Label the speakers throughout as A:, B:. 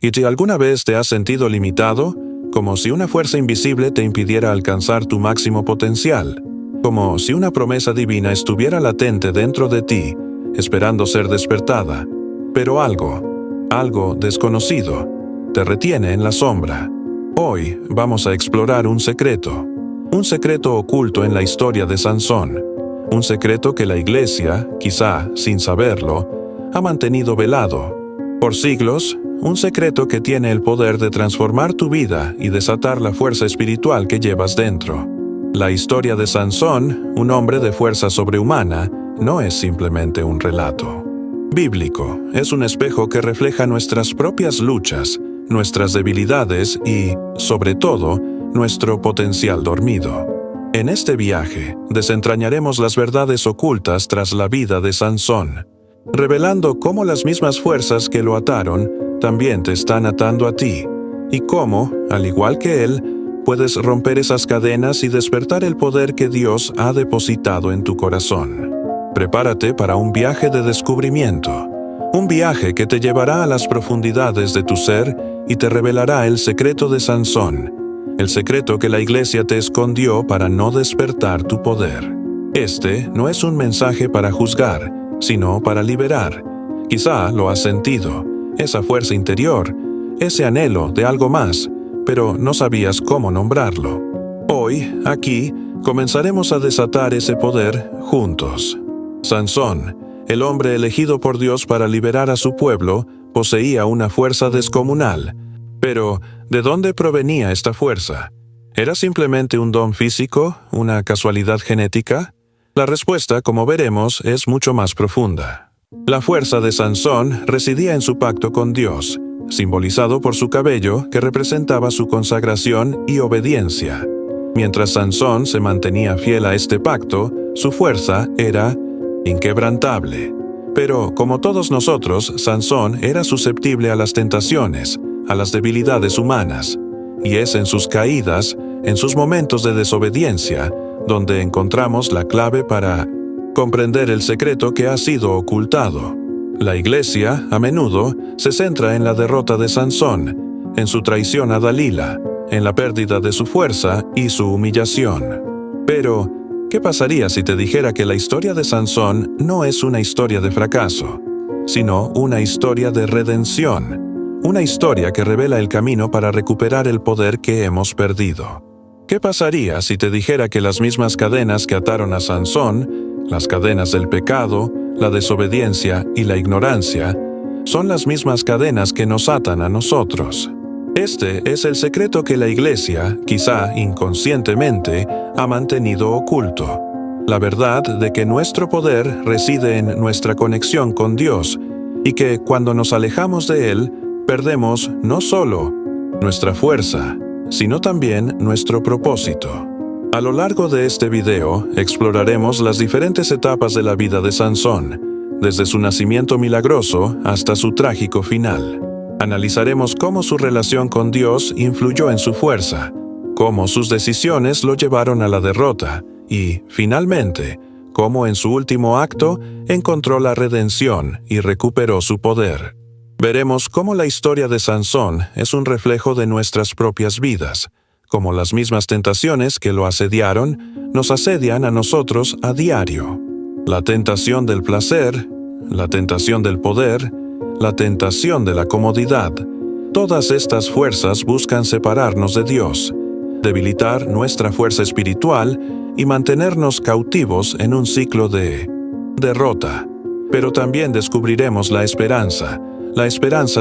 A: ¿Y si alguna vez te has sentido limitado? Como si una fuerza invisible te impidiera alcanzar tu máximo potencial. Como si una promesa divina estuviera latente dentro de ti, esperando ser despertada. Pero algo desconocido, te retiene en la sombra. Hoy vamos a explorar un secreto oculto en la historia de Sansón. Un secreto que la Iglesia, quizá sin saberlo, ha mantenido velado. Por siglos, un secreto que tiene el poder de transformar tu vida y desatar la fuerza espiritual que llevas dentro. La historia de Sansón, un hombre de fuerza sobrehumana, no es simplemente un relato bíblico, es un espejo que refleja nuestras propias luchas, nuestras debilidades y, sobre todo, nuestro potencial dormido. En este viaje, desentrañaremos las verdades ocultas tras la vida de Sansón, revelando cómo las mismas fuerzas que lo ataron también te están atando a ti, y cómo, al igual que él, puedes romper esas cadenas y despertar el poder que Dios ha depositado en tu corazón. Prepárate para un viaje de descubrimiento, un viaje que te llevará a las profundidades de tu ser y te revelará el secreto de Sansón, el secreto que la Iglesia te escondió para no despertar tu poder. Este no es un mensaje para juzgar, sino para liberar. Quizá lo has sentido, esa fuerza interior, ese anhelo de algo más, pero no sabías cómo nombrarlo. Hoy, aquí, comenzaremos a desatar ese poder juntos. Sansón, el hombre elegido por Dios para liberar a su pueblo, poseía una fuerza descomunal. Pero, ¿de dónde provenía esta fuerza? ¿Era simplemente un don físico, una casualidad genética? La respuesta, como veremos, es mucho más profunda. La fuerza de Sansón residía en su pacto con Dios, simbolizado por su cabello que representaba su consagración y obediencia. Mientras Sansón se mantenía fiel a este pacto, su fuerza era inquebrantable. Pero, como todos nosotros, Sansón era susceptible a las tentaciones, a las debilidades humanas, y es en sus caídas, en sus momentos de desobediencia, donde encontramos la clave para comprender el secreto que ha sido ocultado. La Iglesia, a menudo, se centra en la derrota de Sansón, en su traición a Dalila, en la pérdida de su fuerza y su humillación. Pero, ¿qué pasaría si te dijera que la historia de Sansón no es una historia de fracaso, sino una historia de redención? Una historia que revela el camino para recuperar el poder que hemos perdido. ¿Qué pasaría si te dijera que las mismas cadenas que ataron a Sansón, las cadenas del pecado, la desobediencia y la ignorancia, son las mismas cadenas que nos atan a nosotros? Este es el secreto que la Iglesia, quizá inconscientemente, ha mantenido oculto. La verdad de que nuestro poder reside en nuestra conexión con Dios y que cuando nos alejamos de Él, perdemos no solo nuestra fuerza, sino también nuestro propósito. A lo largo de este video, exploraremos las diferentes etapas de la vida de Sansón, desde su nacimiento milagroso hasta su trágico final. Analizaremos cómo su relación con Dios influyó en su fuerza, cómo sus decisiones lo llevaron a la derrota y, finalmente, cómo en su último acto encontró la redención y recuperó su poder. Veremos cómo la historia de Sansón es un reflejo de nuestras propias vidas, cómo las mismas tentaciones que lo asediaron nos asedian a nosotros a diario. La tentación del placer, la tentación del poder, la tentación de la comodidad. Todas estas fuerzas buscan separarnos de Dios, debilitar nuestra fuerza espiritual y mantenernos cautivos en un ciclo de derrota. Pero también descubriremos la esperanza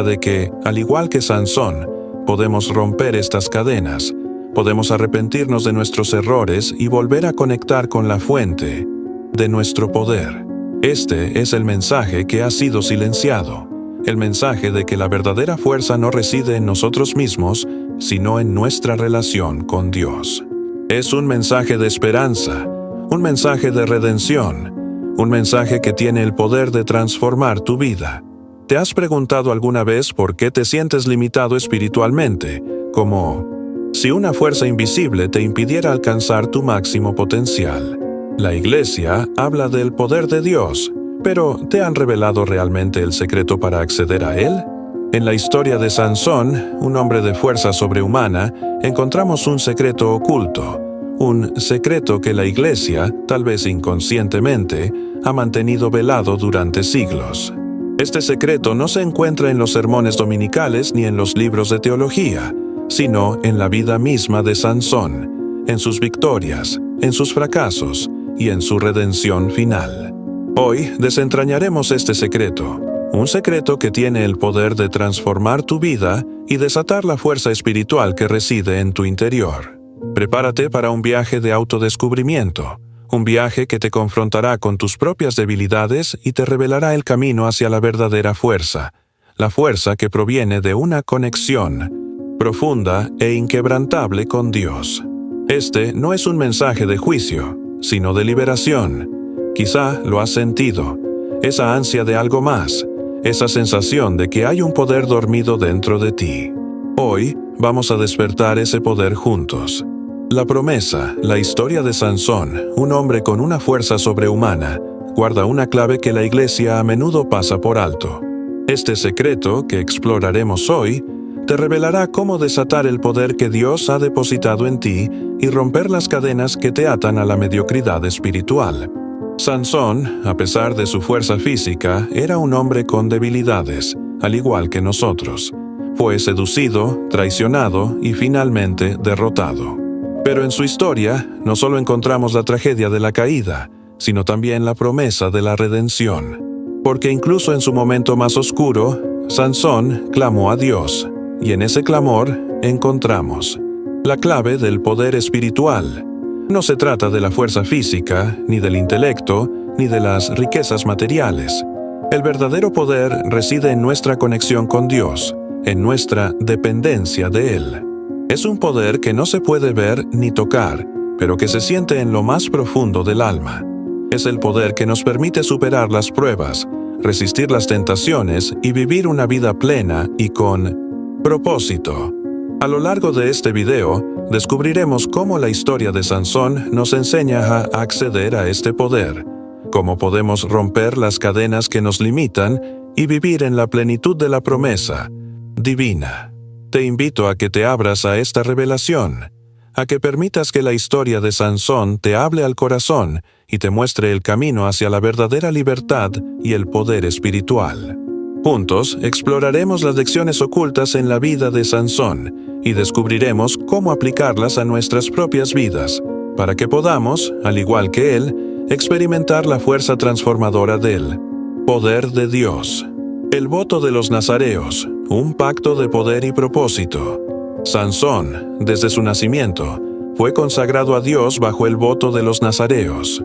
A: de que, al igual que Sansón, podemos romper estas cadenas, podemos arrepentirnos de nuestros errores y volver a conectar con la fuente de nuestro poder. Este es el mensaje que ha sido silenciado. El mensaje de que la verdadera fuerza no reside en nosotros mismos, sino en nuestra relación con Dios. Es un mensaje de esperanza, un mensaje de redención, un mensaje que tiene el poder de transformar tu vida. ¿Te has preguntado alguna vez por qué te sientes limitado espiritualmente? Como si una fuerza invisible te impidiera alcanzar tu máximo potencial. La Iglesia habla del poder de Dios, pero ¿te han revelado realmente el secreto para acceder a Él? En la historia de Sansón, un hombre de fuerza sobrehumana, encontramos un secreto oculto, un secreto que la Iglesia, tal vez inconscientemente, ha mantenido velado durante siglos. Este secreto no se encuentra en los sermones dominicales ni en los libros de teología, sino en la vida misma de Sansón, en sus victorias, en sus fracasos y en su redención final. Hoy desentrañaremos este secreto, un secreto que tiene el poder de transformar tu vida y desatar la fuerza espiritual que reside en tu interior. Prepárate para un viaje de autodescubrimiento, un viaje que te confrontará con tus propias debilidades y te revelará el camino hacia la verdadera fuerza, la fuerza que proviene de una conexión profunda e inquebrantable con Dios. Este no es un mensaje de juicio, sino de liberación. Quizá lo has sentido, esa ansia de algo más, esa sensación de que hay un poder dormido dentro de ti. Hoy vamos a despertar ese poder juntos. La promesa, la historia de Sansón, un hombre con una fuerza sobrehumana, guarda una clave que la Iglesia a menudo pasa por alto. Este secreto, que exploraremos hoy, te revelará cómo desatar el poder que Dios ha depositado en ti y romper las cadenas que te atan a la mediocridad espiritual. Sansón, a pesar de su fuerza física, era un hombre con debilidades, al igual que nosotros. Fue seducido, traicionado y finalmente derrotado. Pero en su historia, no solo encontramos la tragedia de la caída, sino también la promesa de la redención. Porque incluso en su momento más oscuro, Sansón clamó a Dios, y en ese clamor encontramos la clave del poder espiritual. No se trata de la fuerza física, ni del intelecto, ni de las riquezas materiales. El verdadero poder reside en nuestra conexión con Dios, en nuestra dependencia de Él. Es un poder que no se puede ver ni tocar, pero que se siente en lo más profundo del alma. Es el poder que nos permite superar las pruebas, resistir las tentaciones y vivir una vida plena y con propósito. A lo largo de este video, descubriremos cómo la historia de Sansón nos enseña a acceder a este poder, cómo podemos romper las cadenas que nos limitan y vivir en la plenitud de la promesa divina. Te invito a que te abras a esta revelación, a que permitas que la historia de Sansón te hable al corazón y te muestre el camino hacia la verdadera libertad y el poder espiritual. Juntos exploraremos las lecciones ocultas en la vida de Sansón y descubriremos cómo aplicarlas a nuestras propias vidas, para que podamos, al igual que él, experimentar la fuerza transformadora del poder de Dios. El voto de los nazareos, un pacto de poder y propósito. Sansón, desde su nacimiento, fue consagrado a Dios bajo el voto de los nazareos.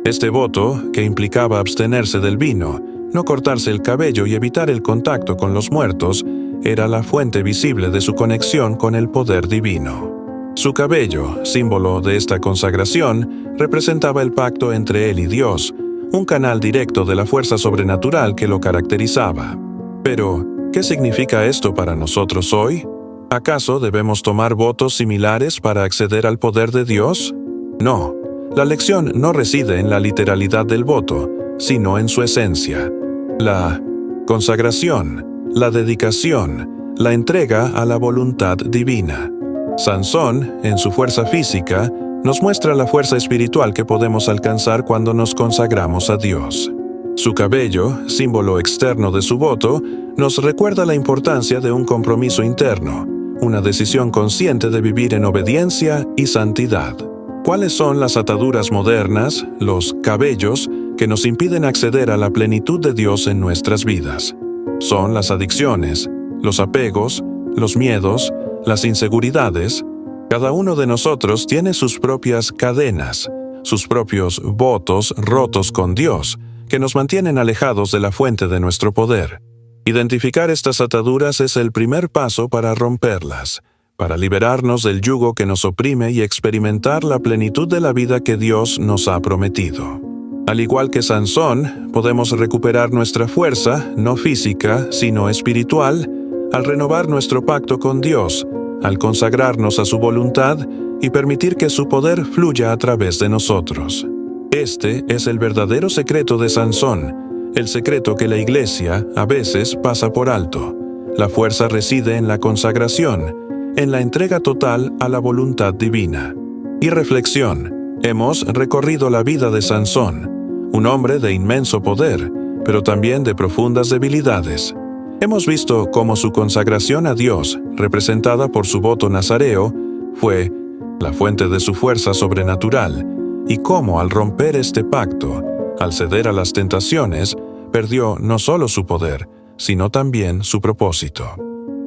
A: Este voto, que implicaba abstenerse del vino, no cortarse el cabello y evitar el contacto con los muertos, era la fuente visible de su conexión con el poder divino. Su cabello, símbolo de esta consagración, representaba el pacto entre él y Dios, un canal directo de la fuerza sobrenatural que lo caracterizaba. Pero, ¿qué significa esto para nosotros hoy? ¿Acaso debemos tomar votos similares para acceder al poder de Dios? No, la lección no reside en la literalidad del voto, sino en su esencia. La consagración, la dedicación, la entrega a la voluntad divina. Sansón, en su fuerza física, nos muestra la fuerza espiritual que podemos alcanzar cuando nos consagramos a Dios. Su cabello, símbolo externo de su voto, nos recuerda la importancia de un compromiso interno, una decisión consciente de vivir en obediencia y santidad. ¿Cuáles son las ataduras modernas, los cabellos, que nos impiden acceder a la plenitud de Dios en nuestras vidas? Son las adicciones, los apegos, los miedos, las inseguridades. Cada uno de nosotros tiene sus propias cadenas, sus propios votos rotos con Dios, que nos mantienen alejados de la fuente de nuestro poder. Identificar estas ataduras es el primer paso para romperlas, para liberarnos del yugo que nos oprime y experimentar la plenitud de la vida que Dios nos ha prometido. Al igual que Sansón, podemos recuperar nuestra fuerza, no física, sino espiritual, al renovar nuestro pacto con Dios, al consagrarnos a su voluntad y permitir que su poder fluya a través de nosotros. Este es el verdadero secreto de Sansón, el secreto que la Iglesia a veces pasa por alto. la fuerza reside en la consagración, en la entrega total a la voluntad divina. Y reflexión. Hemos recorrido la vida de Sansón, un hombre de inmenso poder, pero también de profundas debilidades. Hemos visto cómo su consagración a Dios, representada por su voto nazareo, fue la fuente de su fuerza sobrenatural, y cómo al romper este pacto, al ceder a las tentaciones, perdió no solo su poder, sino también su propósito.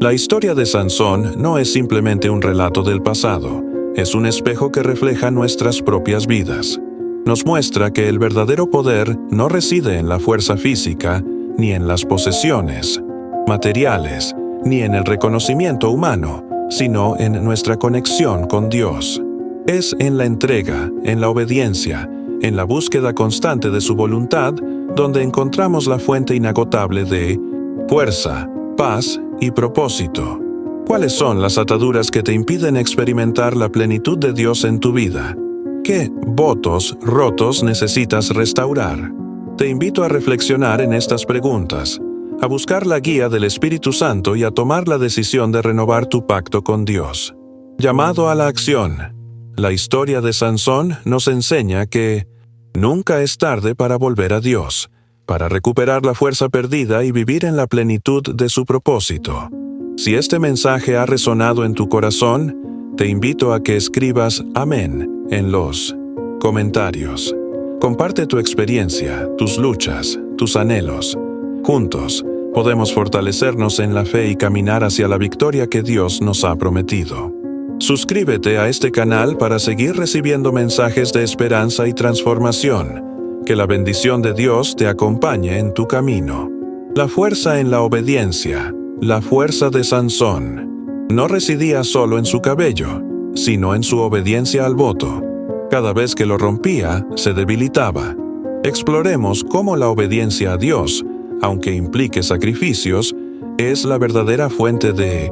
A: La historia de Sansón no es simplemente un relato del pasado, es un espejo que refleja nuestras propias vidas. Nos muestra que el verdadero poder no reside en la fuerza física, ni en las posesiones materiales, ni en el reconocimiento humano, sino en nuestra conexión con Dios. Es en la entrega, en la obediencia, en la búsqueda constante de su voluntad, donde encontramos la fuente inagotable de fuerza, paz y propósito. ¿Cuáles son las ataduras que te impiden experimentar la plenitud de Dios en tu vida? ¿Qué votos rotos necesitas restaurar? Te invito a reflexionar en estas preguntas, a buscar la guía del Espíritu Santo y a tomar la decisión de renovar tu pacto con Dios. Llamado a la acción. La historia de Sansón nos enseña que nunca es tarde para volver a Dios, para recuperar la fuerza perdida y vivir en la plenitud de su propósito. Si este mensaje ha resonado en tu corazón, te invito a que escribas Amén en los comentarios. Comparte tu experiencia, tus luchas, tus anhelos. Juntos, podemos fortalecernos en la fe y caminar hacia la victoria que Dios nos ha prometido. Suscríbete a este canal para seguir recibiendo mensajes de esperanza y transformación. Que la bendición de Dios te acompañe en tu camino. La fuerza en la obediencia. La fuerza de Sansón no residía solo en su cabello, sino en su obediencia al voto. Cada vez que lo rompía, se debilitaba. Exploremos cómo la obediencia a Dios, aunque implique sacrificios, es la verdadera fuente de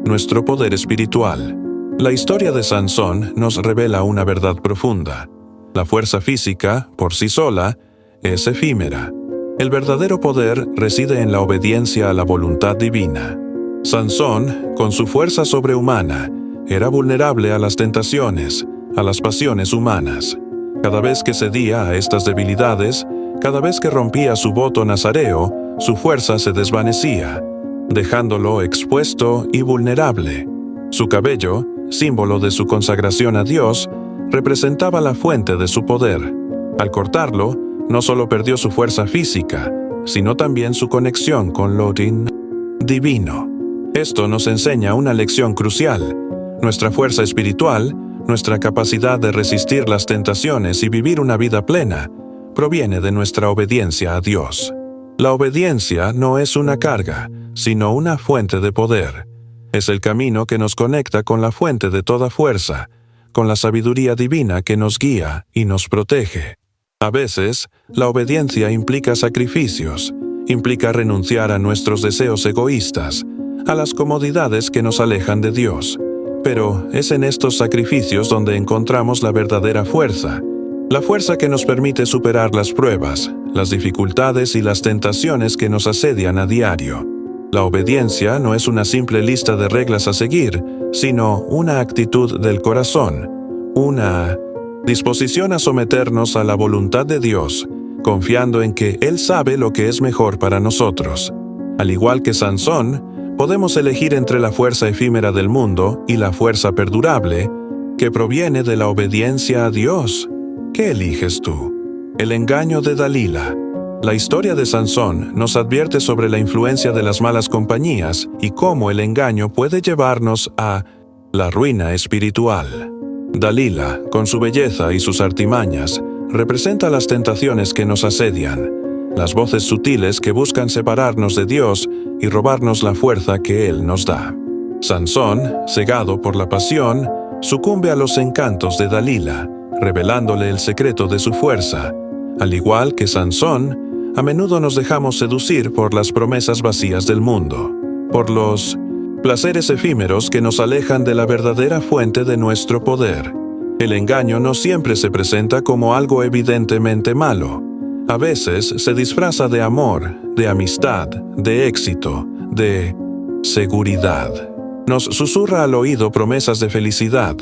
A: nuestro poder espiritual. La historia de Sansón nos revela una verdad profunda. La fuerza física, por sí sola, es efímera. El verdadero poder reside en la obediencia a la voluntad divina. Sansón, con su fuerza sobrehumana, era vulnerable a las tentaciones, a las pasiones humanas. Cada vez que cedía a estas debilidades, cada vez que rompía su voto nazareo, su fuerza se desvanecía, dejándolo expuesto y vulnerable. Su cabello, símbolo de su consagración a Dios, representaba la fuente de su poder. Al cortarlo, no solo perdió su fuerza física, sino también su conexión con lo divino. Esto nos enseña una lección crucial. Nuestra fuerza espiritual, nuestra capacidad de resistir las tentaciones y vivir una vida plena, proviene de nuestra obediencia a Dios. La obediencia no es una carga, sino una fuente de poder. Es el camino que nos conecta con la fuente de toda fuerza, con la sabiduría divina que nos guía y nos protege. A veces, la obediencia implica sacrificios, implica renunciar a nuestros deseos egoístas, a las comodidades que nos alejan de Dios. Pero es en estos sacrificios donde encontramos la verdadera fuerza, la fuerza que nos permite superar las pruebas, las dificultades y las tentaciones que nos asedian a diario. La obediencia no es una simple lista de reglas a seguir, sino una actitud del corazón, una disposición a someternos a la voluntad de Dios, confiando en que Él sabe lo que es mejor para nosotros. Al igual que Sansón, podemos elegir entre la fuerza efímera del mundo y la fuerza perdurable, que proviene de la obediencia a Dios. ¿Qué eliges tú? El engaño de Dalila. La historia de Sansón nos advierte sobre la influencia de las malas compañías y cómo el engaño puede llevarnos a la ruina espiritual. Dalila, con su belleza y sus artimañas, representa las tentaciones que nos asedian, las voces sutiles que buscan separarnos de Dios y robarnos la fuerza que Él nos da. Sansón, cegado por la pasión, sucumbe a los encantos de Dalila, revelándole el secreto de su fuerza. Al igual que Sansón, a menudo nos dejamos seducir por las promesas vacías del mundo, por los placeres efímeros que nos alejan de la verdadera fuente de nuestro poder. El engaño no siempre se presenta como algo evidentemente malo. A veces se disfraza de amor, de amistad, de éxito, de seguridad. Nos susurra al oído promesas de felicidad,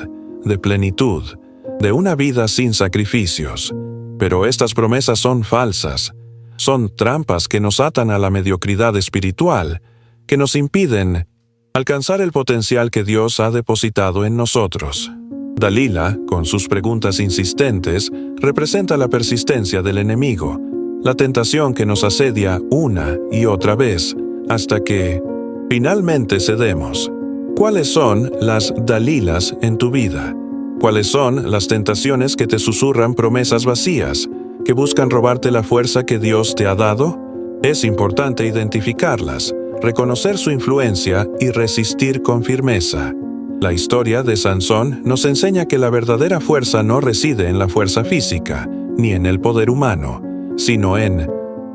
A: de plenitud, de una vida sin sacrificios. Pero estas promesas son falsas. Son trampas que nos atan a la mediocridad espiritual, que nos impiden alcanzar el potencial que Dios ha depositado en nosotros. Dalila, con sus preguntas insistentes, representa la persistencia del enemigo, la tentación que nos asedia una y otra vez, hasta que finalmente cedemos. ¿Cuáles son las Dalilas en tu vida? ¿Cuáles son las tentaciones que te susurran promesas vacías, que buscan robarte la fuerza que Dios te ha dado? Es importante identificarlas, reconocer su influencia y resistir con firmeza. La historia de Sansón nos enseña que la verdadera fuerza no reside en la fuerza física, ni en el poder humano, sino en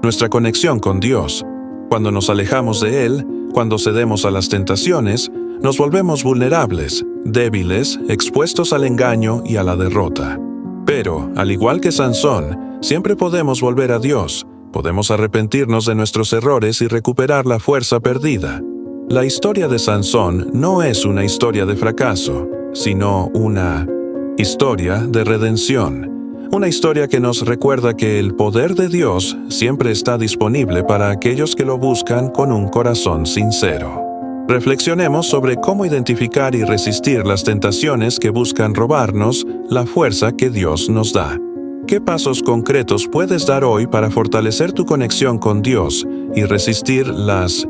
A: nuestra conexión con Dios. Cuando nos alejamos de Él, cuando cedemos a las tentaciones, nos volvemos vulnerables, débiles, expuestos al engaño y a la derrota. Pero, al igual que Sansón, siempre podemos volver a Dios, podemos arrepentirnos de nuestros errores y recuperar la fuerza perdida. La historia de Sansón no es una historia de fracaso, sino una historia de redención. Una historia que nos recuerda que el poder de Dios siempre está disponible para aquellos que lo buscan con un corazón sincero. Reflexionemos sobre cómo identificar y resistir las tentaciones que buscan robarnos la fuerza que Dios nos da. ¿Qué pasos concretos puedes dar hoy para fortalecer tu conexión con Dios y resistir las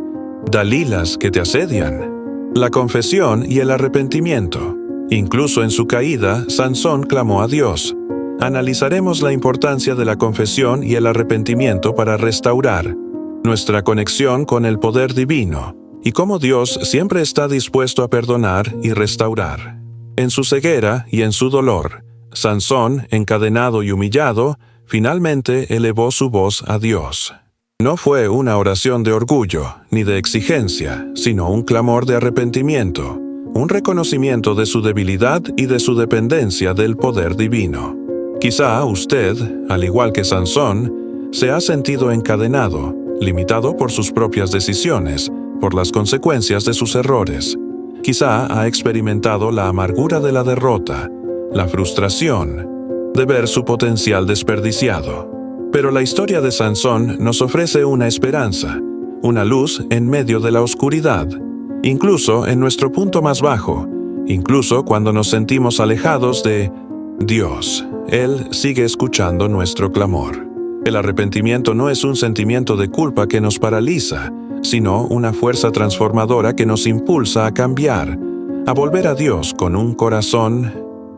A: Dalilas que te asedian? La confesión y el arrepentimiento. Incluso en su caída, Sansón clamó a Dios. Analizaremos la importancia de la confesión y el arrepentimiento para restaurar nuestra conexión con el poder divino, y cómo Dios siempre está dispuesto a perdonar y restaurar. En su ceguera y en su dolor, Sansón, encadenado y humillado, finalmente elevó su voz a Dios. No fue una oración de orgullo ni de exigencia, sino un clamor de arrepentimiento, un reconocimiento de su debilidad y de su dependencia del poder divino. Quizá usted, al igual que Sansón, se ha sentido encadenado, limitado por sus propias decisiones, por las consecuencias de sus errores. Quizá ha experimentado la amargura de la derrota, la frustración de ver su potencial desperdiciado. Pero la historia de Sansón nos ofrece una esperanza, una luz en medio de la oscuridad, incluso en nuestro punto más bajo, incluso cuando nos sentimos alejados de Dios. Él sigue escuchando nuestro clamor. El arrepentimiento no es un sentimiento de culpa que nos paraliza, sino una fuerza transformadora que nos impulsa a cambiar, a volver a Dios con un corazón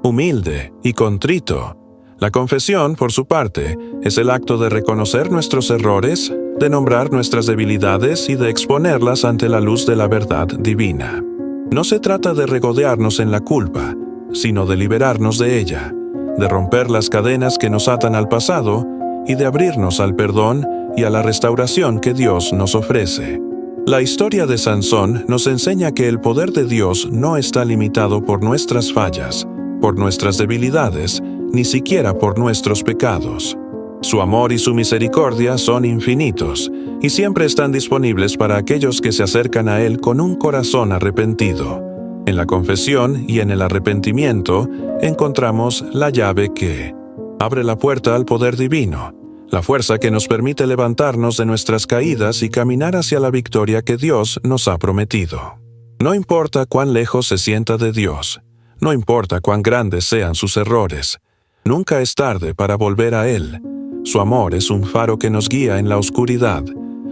A: humilde y contrito. La confesión, por su parte, es el acto de reconocer nuestros errores, de nombrar nuestras debilidades y de exponerlas ante la luz de la verdad divina. No se trata de regodearnos en la culpa, sino de liberarnos de ella, de romper las cadenas que nos atan al pasado y de abrirnos al perdón y a la restauración que Dios nos ofrece. La historia de Sansón nos enseña que el poder de Dios no está limitado por nuestras fallas, por nuestras debilidades, ni siquiera por nuestros pecados. Su amor y su misericordia son infinitos y siempre están disponibles para aquellos que se acercan a Él con un corazón arrepentido. En la confesión y en el arrepentimiento encontramos la llave que abre la puerta al poder divino, la fuerza que nos permite levantarnos de nuestras caídas y caminar hacia la victoria que Dios nos ha prometido. No importa cuán lejos se sienta de Dios, no importa cuán grandes sean sus errores, nunca es tarde para volver a Él. Su amor es un faro que nos guía en la oscuridad,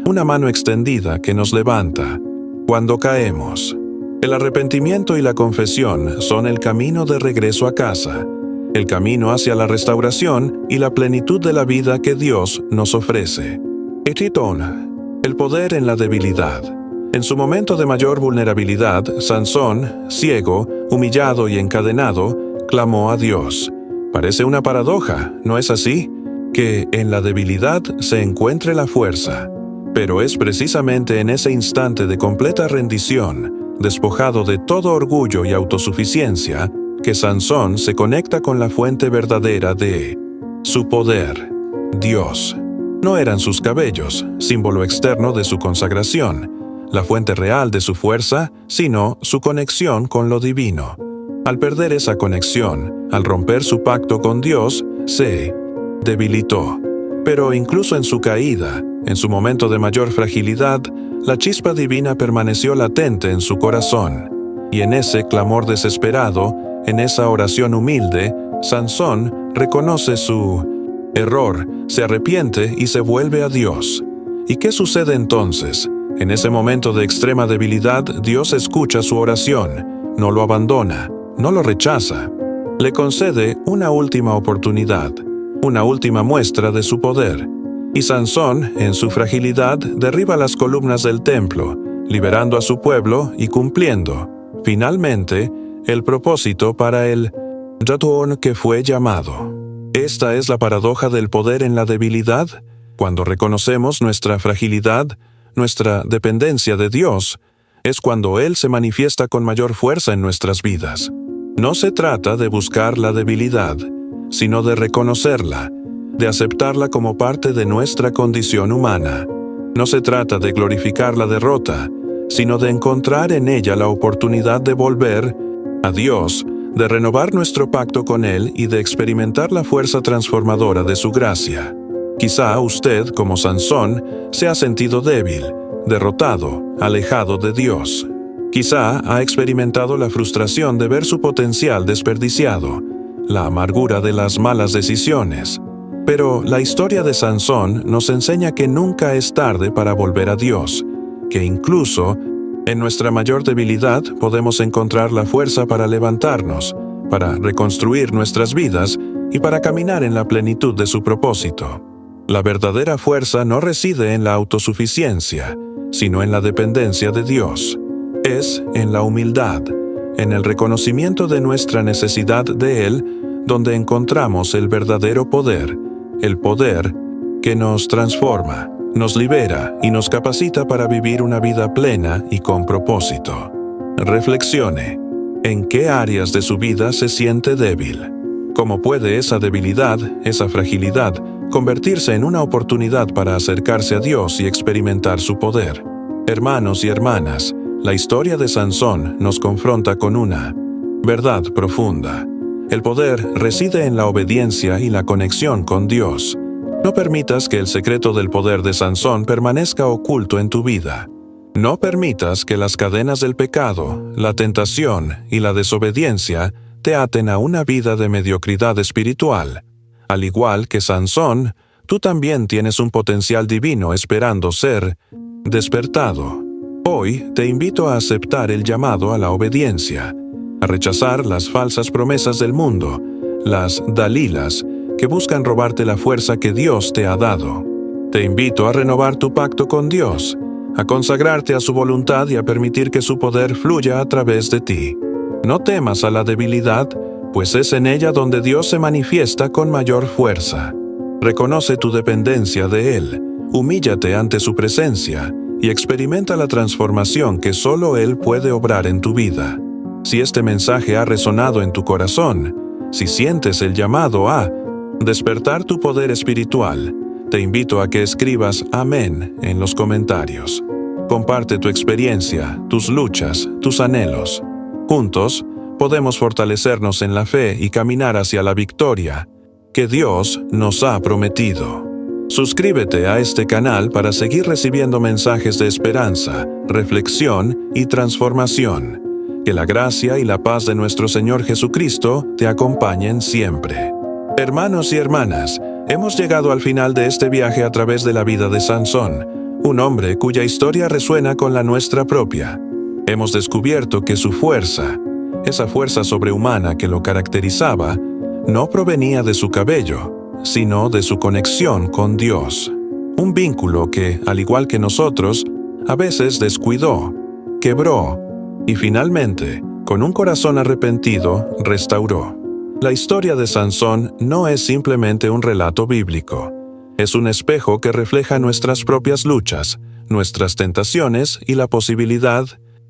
A: una mano extendida que nos levanta cuando caemos. El arrepentimiento y la confesión son el camino de regreso a casa, el camino hacia la restauración y la plenitud de la vida que Dios nos ofrece. Etritón, el poder en la debilidad. En su momento de mayor vulnerabilidad, Sansón, ciego, humillado y encadenado, clamó a Dios. Parece una paradoja, ¿no es así? Que en la debilidad se encuentre la fuerza. Pero es precisamente en ese instante de completa rendición, despojado de todo orgullo y autosuficiencia, que Sansón se conecta con la fuente verdadera de su poder, Dios. No eran sus cabellos, símbolo externo de su consagración. la fuente real de su fuerza, sino su conexión con lo divino. Al perder esa conexión, al romper su pacto con Dios, se debilitó. Pero incluso en su caída, en su momento de mayor fragilidad, la chispa divina permaneció latente en su corazón. Y en ese clamor desesperado, en esa oración humilde, Sansón reconoce su error, se arrepiente y se vuelve a Dios. ¿Y qué sucede entonces? En ese momento de extrema debilidad, Dios escucha su oración, no lo abandona, no lo rechaza. Le concede una última oportunidad, una última muestra de su poder. Y Sansón, en su fragilidad, derriba las columnas del templo, liberando a su pueblo y cumpliendo, finalmente, el propósito para el Yatuón que fue llamado. Esta es la paradoja del poder en la debilidad. Cuando reconocemos nuestra fragilidad, nuestra dependencia de Dios, es cuando Él se manifiesta con mayor fuerza en nuestras vidas. No se trata de buscar la debilidad, sino de reconocerla, de aceptarla como parte de nuestra condición humana. No se trata de glorificar la derrota, sino de encontrar en ella la oportunidad de volver a Dios, de renovar nuestro pacto con Él y de experimentar la fuerza transformadora de su gracia. Quizá usted, como Sansón, se ha sentido débil, derrotado, alejado de Dios. Quizá ha experimentado la frustración de ver su potencial desperdiciado, la amargura de las malas decisiones. Pero la historia de Sansón nos enseña que nunca es tarde para volver a Dios, que incluso en nuestra mayor debilidad podemos encontrar la fuerza para levantarnos, para reconstruir nuestras vidas y para caminar en la plenitud de su propósito. La verdadera fuerza no reside en la autosuficiencia, sino en la dependencia de Dios. Es en la humildad, en el reconocimiento de nuestra necesidad de Él, donde encontramos el verdadero poder, el poder que nos transforma, nos libera y nos capacita para vivir una vida plena y con propósito. Reflexione. ¿En qué áreas de su vida se siente débil? ¿Cómo puede esa debilidad, esa fragilidad, convertirse en una oportunidad para acercarse a Dios y experimentar su poder? Hermanos y hermanas, la historia de Sansón nos confronta con una verdad profunda. El poder reside en la obediencia y la conexión con Dios. No permitas que el secreto del poder de Sansón permanezca oculto en tu vida. No permitas que las cadenas del pecado, la tentación y la desobediencia te aten a una vida de mediocridad espiritual. Al igual que Sansón, tú también tienes un potencial divino esperando ser despertado. Hoy te invito a aceptar el llamado a la obediencia, a rechazar las falsas promesas del mundo, las dalilas, que buscan robarte la fuerza que Dios te ha dado. Te invito a renovar tu pacto con Dios, a consagrarte a su voluntad y a permitir que su poder fluya a través de ti. No temas a la debilidad, pues es en ella donde Dios se manifiesta con mayor fuerza. Reconoce tu dependencia de Él, humíllate ante su presencia y experimenta la transformación que solo Él puede obrar en tu vida. Si este mensaje ha resonado en tu corazón, si sientes el llamado a despertar tu poder espiritual, te invito a que escribas Amén en los comentarios. Comparte tu experiencia, tus luchas, tus anhelos. Juntos, podemos fortalecernos en la fe y caminar hacia la victoria que Dios nos ha prometido. Suscríbete a este canal para seguir recibiendo mensajes de esperanza, reflexión y transformación. Que la gracia y la paz de nuestro Señor Jesucristo te acompañen siempre. Hermanos y hermanas, hemos llegado al final de este viaje a través de la vida de Sansón, un hombre cuya historia resuena con la nuestra propia. Hemos descubierto que su fuerza, esa fuerza sobrehumana que lo caracterizaba, no provenía de su cabello, sino de su conexión con Dios. Un vínculo que, al igual que nosotros, a veces descuidó, quebró y finalmente, con un corazón arrepentido, restauró. La historia de Sansón no es simplemente un relato bíblico. Es un espejo que refleja nuestras propias luchas, nuestras tentaciones y la posibilidad,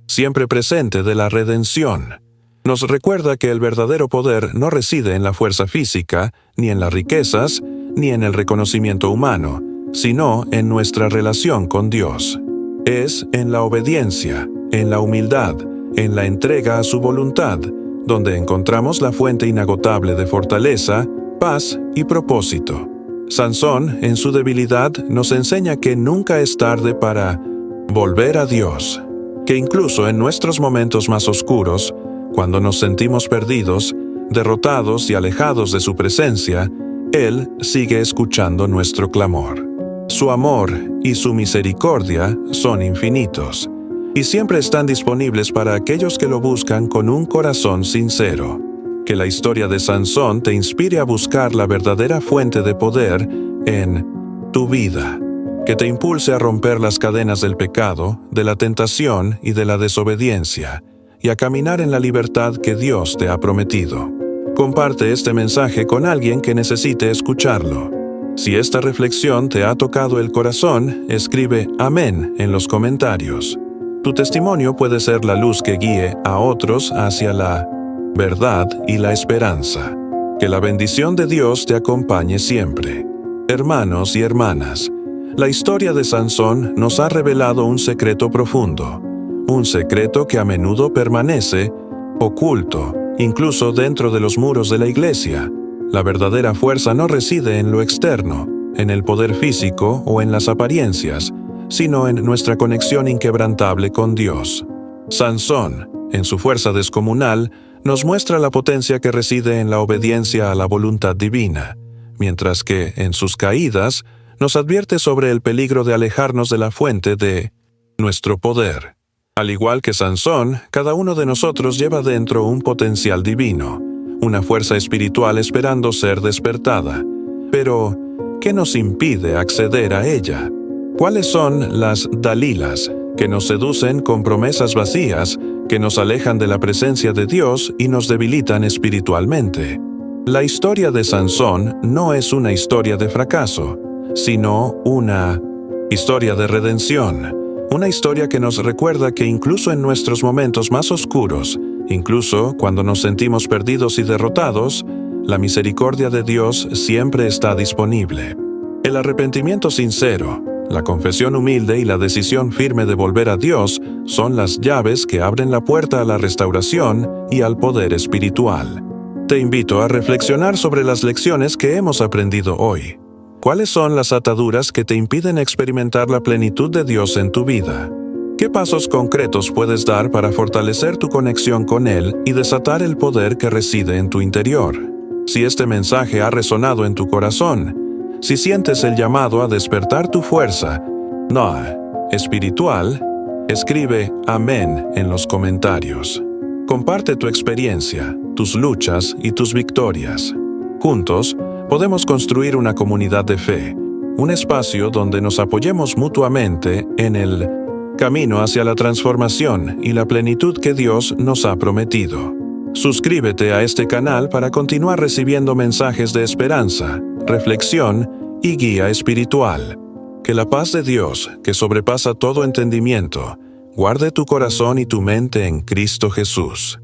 A: siempre presente, de la redención. Nos recuerda que el verdadero poder no reside en la fuerza física, ni en las riquezas, ni en el reconocimiento humano, sino en nuestra relación con Dios. Es en la obediencia, en la humildad, en la entrega a su voluntad, donde encontramos la fuente inagotable de fortaleza, paz y propósito. Sansón, en su debilidad, nos enseña que nunca es tarde para volver a Dios, que incluso en nuestros momentos más oscuros, cuando nos sentimos perdidos, derrotados y alejados de su presencia, Él sigue escuchando nuestro clamor. Su amor y su misericordia son infinitos, y siempre están disponibles para aquellos que lo buscan con un corazón sincero. Que la historia de Sansón te inspire a buscar la verdadera fuente de poder en tu vida, que te impulse a romper las cadenas del pecado, de la tentación y de la desobediencia, y a caminar en la libertad que Dios te ha prometido. Comparte este mensaje con alguien que necesite escucharlo. Si esta reflexión te ha tocado el corazón, escribe Amén en los comentarios. Tu testimonio puede ser la luz que guíe a otros hacia la verdad y la esperanza. Que la bendición de Dios te acompañe siempre. Hermanos y hermanas, la historia de Sansón nos ha revelado un secreto profundo, un secreto que a menudo permanece oculto, incluso dentro de los muros de la iglesia. La verdadera fuerza no reside en lo externo, en el poder físico o en las apariencias, sino en nuestra conexión inquebrantable con Dios. Sansón, en su fuerza descomunal, nos muestra la potencia que reside en la obediencia a la voluntad divina, mientras que, en sus caídas, nos advierte sobre el peligro de alejarnos de la fuente de nuestro poder. Al igual que Sansón, cada uno de nosotros lleva dentro un potencial divino, una fuerza espiritual esperando ser despertada. Pero, ¿qué nos impide acceder a ella? ¿Cuáles son las Dalilas que nos seducen con promesas vacías, que nos alejan de la presencia de Dios y nos debilitan espiritualmente? La historia de Sansón no es una historia de fracaso, sino una historia de redención. Una historia que nos recuerda que incluso en nuestros momentos más oscuros, incluso cuando nos sentimos perdidos y derrotados, la misericordia de Dios siempre está disponible. El arrepentimiento sincero, la confesión humilde y la decisión firme de volver a Dios son las llaves que abren la puerta a la restauración y al poder espiritual. Te invito a reflexionar sobre las lecciones que hemos aprendido hoy. ¿Cuáles son las ataduras que te impiden experimentar la plenitud de Dios en tu vida? ¿Qué pasos concretos puedes dar para fortalecer tu conexión con Él y desatar el poder que reside en tu interior? Si este mensaje ha resonado en tu corazón, si sientes el llamado a despertar tu fuerza, espiritual, escribe Amén en los comentarios. Comparte tu experiencia, tus luchas y tus victorias. Juntos, podemos construir una comunidad de fe, un espacio donde nos apoyemos mutuamente en el camino hacia la transformación y la plenitud que Dios nos ha prometido. Suscríbete a este canal para continuar recibiendo mensajes de esperanza, reflexión y guía espiritual. Que la paz de Dios, que sobrepasa todo entendimiento, guarde tu corazón y tu mente en Cristo Jesús.